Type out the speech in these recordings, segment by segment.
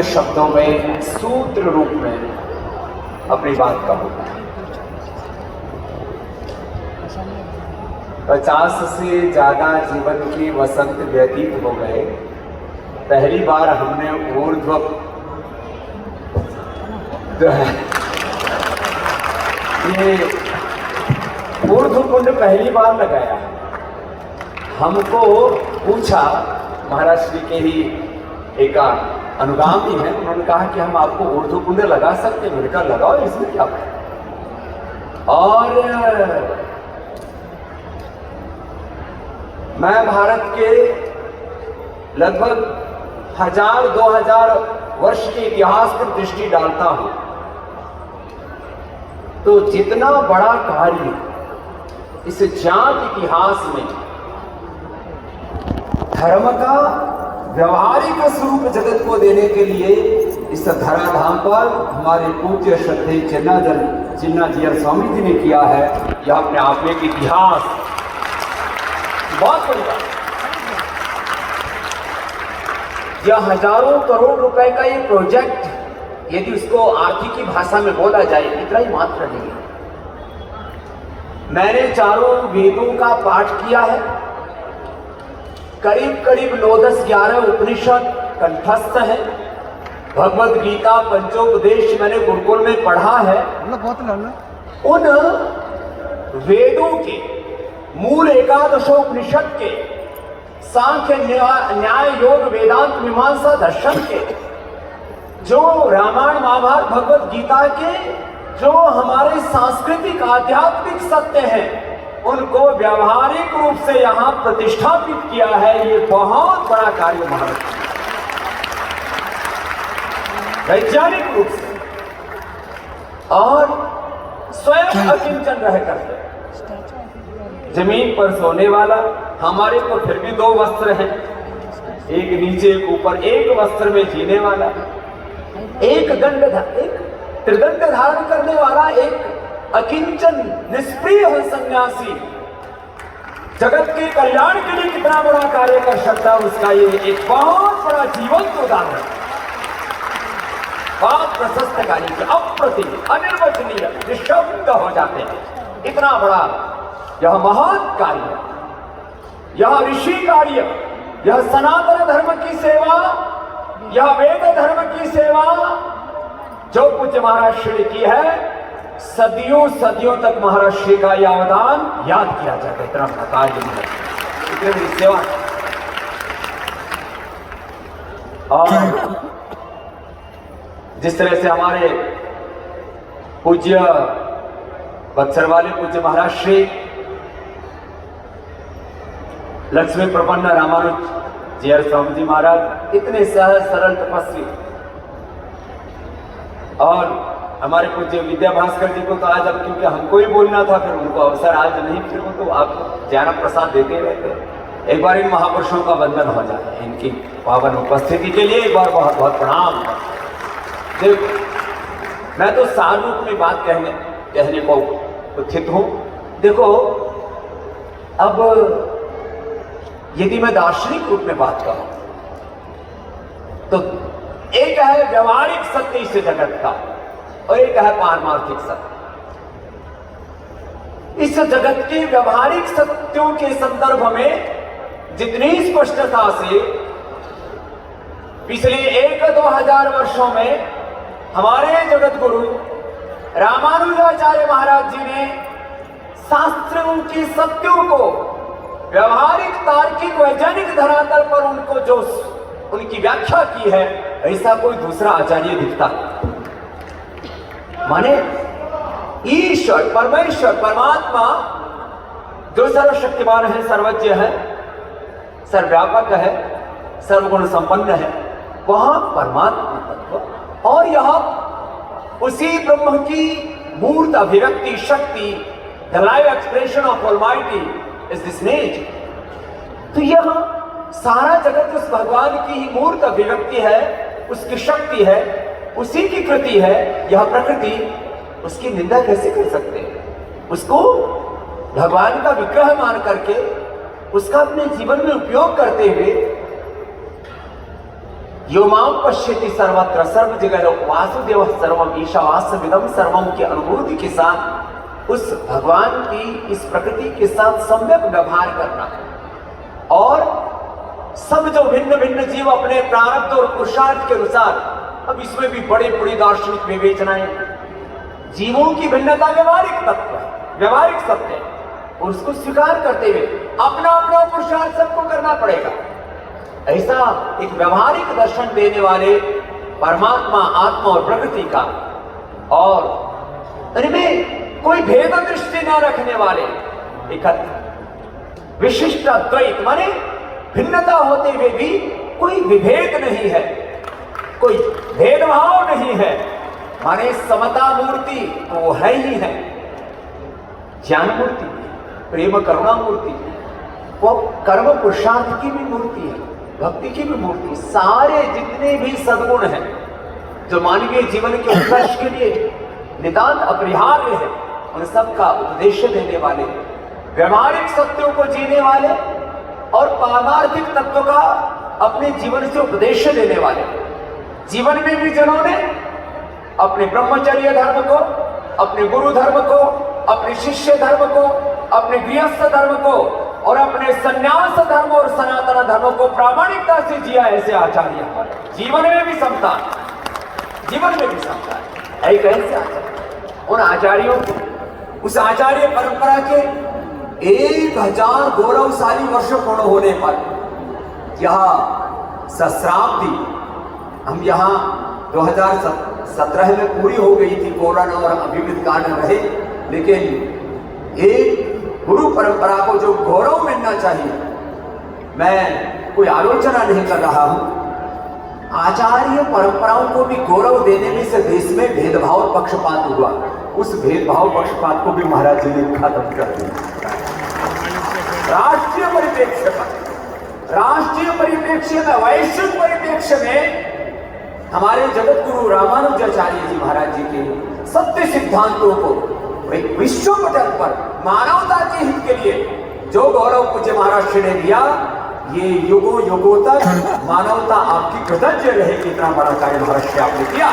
शब्दों में सूत्र रूप में अपनी बात कहूँ। 50 से ज्यादा जीवन के वसंत व्यतीत हो गए। पहली बार हमने ऊर्ध्व जो है ये ऊर्ध्व कुंड पहली बार लगाया। हमको पूछा, महाराज श्री के ही एक अनुगामी है, उन्होंने कहा कि हम आपको ऊर्ध्व कुंड लगा सकते हैं। मैंने कहा लगाओ, इसमें क्या है। और मैं भारत के लगभग 1000-2000 वर्ष के इतिहास पर दृष्टि डालता हूं, तो जितना बड़ा कार्य इस ज्ञात इतिहास में धर्म का व्यवहारिक स्वरूप जगत को देने के लिए इस धराधाम पर हमारे पूज्य श्रद्धेय चिन्नाजीयर स्वामी जी ने किया है, यह अपने आप में एक इतिहास, बहुत बड़ी बात। यह हजारों करोड़ रुपए का ये प्रोजेक्ट, यदि उसको आर्थिक भाषा में बोला जाए, इतना ही मात्र नहीं है। मैंने चारों वेदों का पाठ किया है, करीब 9-10-11 उपनिषद कंठस्थ है, भगवद गीता पंचोपदेश मैंने गुरुकुल में पढ़ा है। उन वेदों के मूल 11 उपनिषद के, सांख्य न्याय योग वेदांत मीमांसा दर्शन के, जो रामायण महाभारत भगवद गीता के जो हमारे सांस्कृतिक आध्यात्मिक सत्य हैं, उनको व्यावहारिक रूप से यहां प्रतिष्ठापित किया है। ये बहुत बड़ा कार्य महाराज, वैज्ञानिक रूप से और स्वयं अकिंचन रह करके। जमीन पर सोने वाला, हमारे को फिर भी 2 वस्त्र हैं, एक नीचे एक ऊपर, एक वस्त्र में जीने वाला, एक त्रिदंड धारण करने वाला, एक अकिंचन निष्प्रिय हो सन्यासी, जगत के कल्याण के लिए कितना बड़ा कार्य कर सकता है, उसका ये एक बहुत बड़ा जीवंत उदाहरण, बहुत प्रशस्त कार्य, अप्रतिम, अनिर्वचनीय, निशब्द हो जाते हैं। इतना बड़ा यह महान कार्य, यह ऋषि कार्य, यह सनातन धर्म की सेवा, यह वेद धर्म की सेवा जो पूज्य महाराज श्री की है, सदियों सदियों तक महाराज श्री का यह अवदान याद किया जाता है। इतना बड़ा कार्य इतनी बड़ी सेवा। और जिस तरह से हमारे पूज्य बक्सर वाले पूज्य महाराज श्री लक्ष्मी प्रपन्न रामानुज जीयर स्वामी जी महाराज इतने सहज सरल तपस्वी, और हमारे पूज्य विद्या भास्कर जी को तो आज, अब क्योंकि हमको ही बोलना था, फिर उनको अवसर आज नहीं, फिर वो तो आपको ज्ञान प्रसाद देते रहते। एक बार इन महापुरुषों का वंदन हो जाए, इनकी पावन उपस्थिति के लिए एक बार बहुत बहुत प्रणाम। देखो, मैं तो सार रूप में बात कहने को उत्थित हूं। देखो, अब यदि मैं दार्शनिक रूप में बात करूं तो एक है व्यवहारिक सत्य इस जगत का, और एक है पारमार्थिक सत्य। इस जगत के व्यवहारिक सत्यों के संदर्भ में जितनी स्पष्टता से पिछले 1-2 वर्षों में हमारे जगत गुरु रामानुजाचार्य महाराज जी ने शास्त्रों के सत्यों को व्यवहारिक तार्किक वैज्ञानिक धरातल पर उनको जो उनकी व्याख्या की है, ऐसा कोई दूसरा आचार्य दिखता। माने ईश्वर, परमेश्वर, परमात्मा जो सर्वशक्तिमान है, सर्वज्ञ है, सर्वव्यापक है, सर्वगुण संपन्न है, वह परमात्मा तत्व, और यह उसी ब्रह्म की मूर्त अभिव्यक्ति शक्ति, the live expression of almighty is this nature. तो यह सारा जगत उस भगवान की ही मूर्त अभिव्यक्ति है, उसकी शक्ति है, उसी की कृति है। यह प्रकृति, उसकी निंदा कैसे कर सकते हैं? उसको भगवान का विग्रह मान करके उसका अपने जीवन में उपयोग करते हुए यो मां पश्यति सर्वत्र सर्व जगह वासुदेव सर्वम ईशावास्यमिदं सर्वम की अनुभूति के साथ उस भगवान की इस प्रकृति के साथ सम्यक व्यवहार करना। और सब जो भिन्न भिन्न जीव अपने प्रारब्ध और पुरुषार्थ के अनुसार, अब इसमें भी बड़ी बड़ी दार्शनिक विवेचनाएं, जीवों की भिन्नता व्यवहारिक तत्व है, व्यवहारिक सत्य है, और उसको स्वीकार करते हुए अपना अपना पुरुषार्थ सबको करना पड़ेगा। ऐसा एक व्यवहारिक दर्शन देने वाले परमात्मा, आत्मा और प्रकृति का, और इनमें कोई भेद दृष्टि न रखने वाले एक विशिष्ट द्वैत, माने भिन्नता होते हुए भी कोई विभेद नहीं है, कोई भेदभाव नहीं है, माने समता मूर्ति तो वो है ही है, ज्ञान मूर्ति, प्रेम करुणा मूर्ति, वो कर्म पुरुषार्थ की भी मूर्ति है, भक्ति की भी मूर्ति। सारे जितने भी सद्गुण हैं जो मानवीय जीवन के उत्कर्ष के लिए नितांत अपरिहार्य है, उन सब का उपदेश देने वाले, व्यवहारिक सत्यों को जीने वाले और पारमार्थिक तत्व का अपने जीवन से उपदेश देने वाले। जीवन में भी जिन्होंने अपने ब्रह्मचर्य धर्म को, अपने गुरु धर्म को, अपने शिष्य धर्म को, अपने गृहस्थ धर्म को और अपने संन्यास धर्म और सनातन धर्म को प्रामाणिकता से जिया, ऐसे आचार्य जीवन में भी समता, जीवन में भी समता है। ऐसे आचार्य, उन आचार्यों को, उस आचार्य परंपरा के 1000 गौरवशाली वर्ष पूर्ण होने पर यह सहस्राब्दी, हम यहाँ 2017 में पूरी हो गई थी, कोरोना और विविध कारण रहे, लेकिन एक गुरु परंपरा को जो गौरव मिलना चाहिए, मैं कोई आलोचना नहीं कर रहा हूं, आचार्य परंपराओं को भी गौरव देने में से देश में भेदभाव पक्षपात हुआ, उस भेदभाव पक्षपात को भी महाराज जी ने खत्म कर दिया। राष्ट्रीय परिप्रेक्ष्य पर, राष्ट्रीय परिप्रेक्ष्य में, वैश्विक परिप्रेक्ष्य में हमारे जगत गुरु रामानुजाचार्य जी महाराज जी के सत्य सिद्धांतों को एक विश्व पटल पर मानवता के हित के लिए जो गौरव पूज्य महाराज ने दिया, ये युगों युगों तक मानवता आपकी कृतज्ञ रहेगी। इतना बड़ा कार्य महाराज ने आपने किया।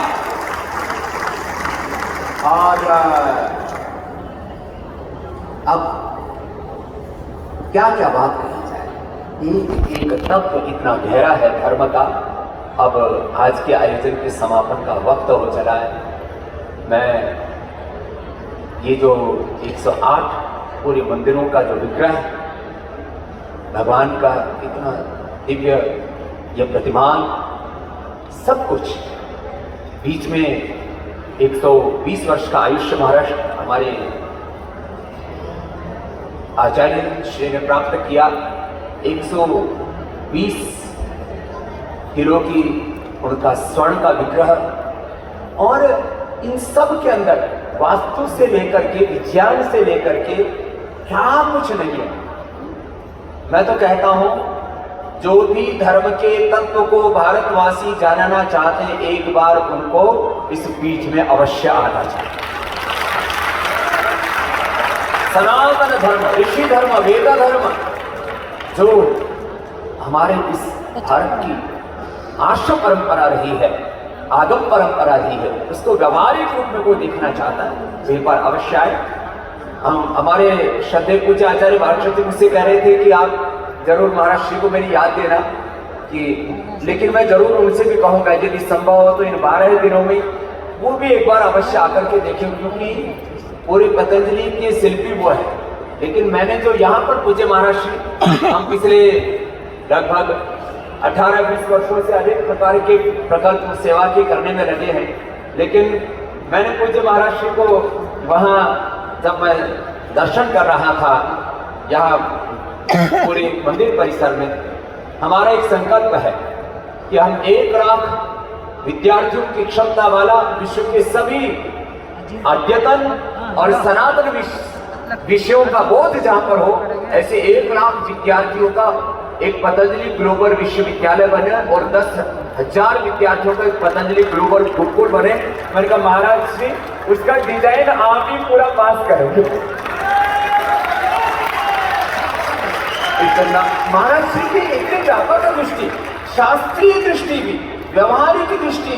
और अब क्या क्या बात कही जाए, एक तत्व इतना गहरा है धर्म का। अब आज के आयोजन के समापन का वक्त हो चला है। मैं ये जो 108 पूरे मंदिरों का जो विग्रह भगवान का इतना दिव्य, यह प्रतिमान, सब कुछ, बीच में 120 वर्ष का आयुष्य महाराज हमारे आचार्य श्री ने प्राप्त किया, 120 किलो की उनका स्वर्ण का विग्रह, और इन सब के अंदर वास्तु से लेकर के, विज्ञान से लेकर के क्या कुछ नहीं है। मैं तो कहता हूं, जो भी धर्म के तत्व को भारतवासी जानना चाहते हैं, एक बार उनको इस बीच में अवश्य आना चाहिए। सनातन धर्म, ऋषि धर्म, वेद धर्म, जो हमारे इस भारत की आश्रम परंपरा रही है, आगम परंपरा रही है, उसको व्यवहारिक रूप में कोई देखना चाहता है तो एक बार अवश्य आए। हम हमारे श्रद्धेय पूज्य आचार्य भारत मुझसे कह रहे थे कि आप जरूर महाराज श्री को मेरी याद देना, कि लेकिन मैं जरूर उनसे भी कहूँगा यदि संभव हो तो इन 12 दिनों में वो भी एक बार अवश्य आकर के देखें, क्योंकि पूरे पतंजलि के शिल्पी वो है। लेकिन मैंने जो यहाँ पर पूज्य महाराज श्री, हम पिछले लगभग 18-20 वर्षों से अनेक प्रकार के प्रकल्प सेवा के करने में लगे हैं, लेकिन मैंने पूज्य महाराज श्री को वहाँ जब मैं दर्शन कर रहा था, यहाँ पूरे मंदिर परिसर में, हमारा एक संकल्प है कि हम 1 लाख विद्यार्थियों की क्षमता वाला विश्व के सभी अद्यतन और सनातन विषयों का बोध जहाँ पर हो, ऐसे 1 लाख विद्यार्थियों का एक पतंजलि ग्लोबल विश्वविद्यालय बने और 10,000 विद्यार्थियों का एक पतंजलि ग्लोबल गुरुकुल बने। मैंने कहा महाराज श्री, उसका डिजाइन आप ही पूरा पास करेंगे। महाराज श्री की एक व्यापक दृष्टि, शास्त्रीय दृष्टि भी, व्यवहारिक दृष्टि,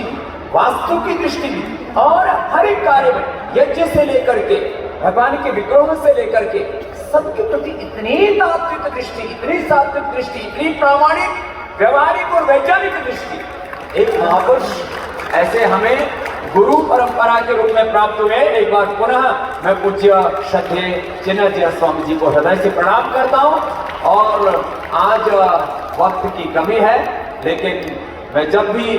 वास्तु की दृष्टि और हर एक कार्य में यज्ञ से लेकर के भगवान के विग्रहों से लेकर के सबके प्रति इतनी तात्विक दृष्टि, इतनी सात्विक दृष्टि, इतनी प्रामाणिक, व्यवहारिक और वैज्ञानिक दृष्टि एक महापुरुष ऐसे हमें गुरु परंपरा के रूप में प्राप्त हुए। एक बार पुनः मैं पूज्य श्रद्धेय चिन्मय स्वामी जी को हृदय से प्रणाम करता हूं। और आज वक्त की कमी है, लेकिन मैं जब भी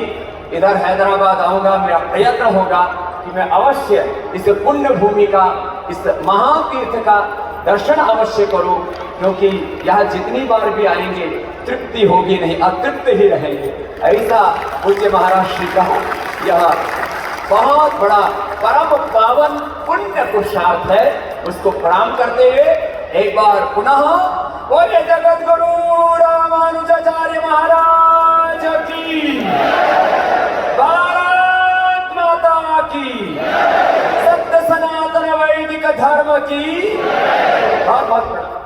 इधर हैदराबाद आऊंगा मेरा प्रयत्न होगा कि मैं अवश्य इस पुण्य भूमि का, इस महातीर्थ का दर्शन अवश्य करूं, क्योंकि यह जितनी बार भी आएंगे तृप्ति होगी नहीं, अतृप्त ही रहेंगे। ऐसा पूज्य महाराज श्री का यह बहुत बड़ा परम पावन पुण्य पुरुषार्थ है। उसको प्रणाम करते हुए एक बार पुनः बोले जगत गुरु रामानुजाचार्य महाराज की, भारत माता की, सत्य सनातन वैदिक धर्म की बहुत बहुत प्रणाम।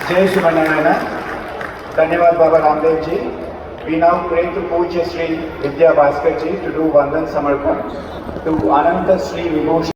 जय श्रीमनारायण। धन्यवाद Baba Ramdev ji. We now pray to Pujya Sri Vidya Bhaskar ji to do Vandan Samarpan to Ananta Sri Vibhushan